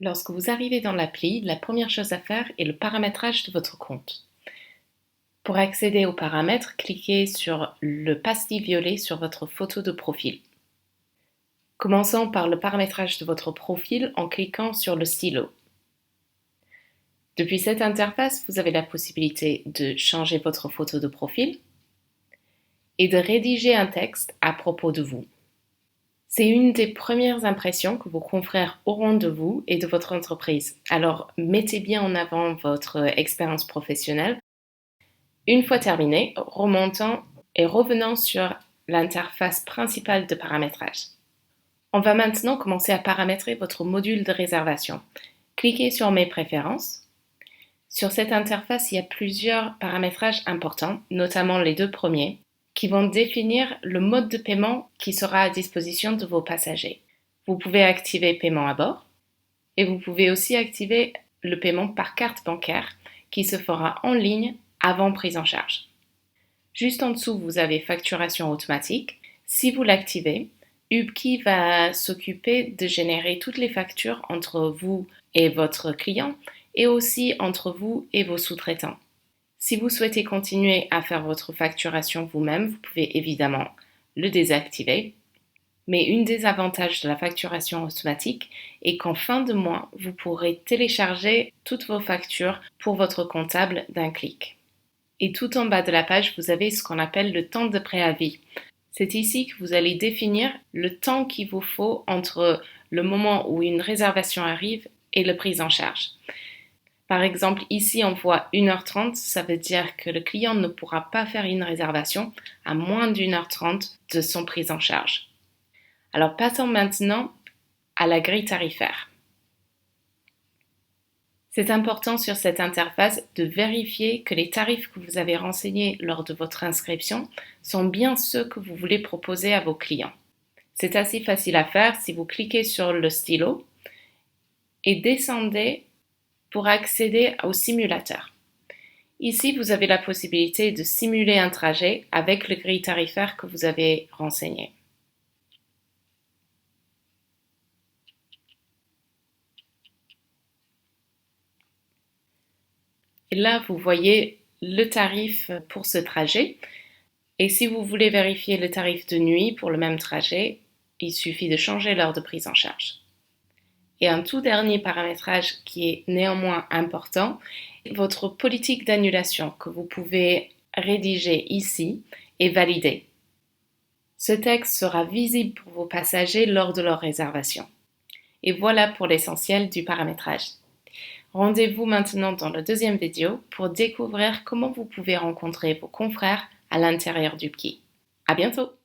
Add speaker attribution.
Speaker 1: Lorsque vous arrivez dans l'appli, la première chose à faire est le paramétrage de votre compte. Pour accéder aux paramètres, cliquez sur le pastis violet sur votre photo de profil. Commençons par le paramétrage de votre profil en cliquant sur le stylo. Depuis cette interface, vous avez la possibilité de changer votre photo de profil et de rédiger un texte à propos de vous. C'est une des premières impressions que vos confrères auront de vous et de votre entreprise. Alors, mettez bien en avant votre expérience professionnelle. Une fois terminé, remontons et revenons sur l'interface principale de paramétrage. On va maintenant commencer à paramétrer votre module de réservation. Cliquez sur Mes préférences. Sur cette interface, il y a plusieurs paramétrages importants, notamment les deux premiers, qui vont définir le mode de paiement qui sera à disposition de vos passagers. Vous pouvez activer paiement à bord et vous pouvez aussi activer le paiement par carte bancaire qui se fera en ligne avant prise en charge. Juste en dessous, vous avez facturation automatique. Si vous l'activez, Ubkey va s'occuper de générer toutes les factures entre vous et votre client et aussi entre vous et vos sous-traitants. Si vous souhaitez continuer à faire votre facturation vous-même, vous pouvez évidemment le désactiver. Mais une des avantages de la facturation automatique est qu'en fin de mois, vous pourrez télécharger toutes vos factures pour votre comptable d'un clic. Et tout en bas de la page, vous avez ce qu'on appelle le temps de préavis. C'est ici que vous allez définir le temps qu'il vous faut entre le moment où une réservation arrive et la prise en charge. Par exemple, ici on voit 1h30, ça veut dire que le client ne pourra pas faire une réservation à moins d'1h30 de son prise en charge. Alors passons maintenant à la grille tarifaire. C'est important sur cette interface de vérifier que les tarifs que vous avez renseignés lors de votre inscription sont bien ceux que vous voulez proposer à vos clients. C'est assez facile à faire si vous cliquez sur le stylo et descendez pour accéder au simulateur. Ici, vous avez la possibilité de simuler un trajet avec le grille tarifaire que vous avez renseigné. Et là, vous voyez le tarif pour ce trajet. Et si vous voulez vérifier le tarif de nuit pour le même trajet, il suffit de changer l'heure de prise en charge. Et un tout dernier paramétrage qui est néanmoins important, votre politique d'annulation que vous pouvez rédiger ici et valider. Ce texte sera visible pour vos passagers lors de leur réservation. Et voilà pour l'essentiel du paramétrage. Rendez-vous maintenant dans la deuxième vidéo pour découvrir comment vous pouvez rencontrer vos confrères à l'intérieur d'Ubkey. À bientôt!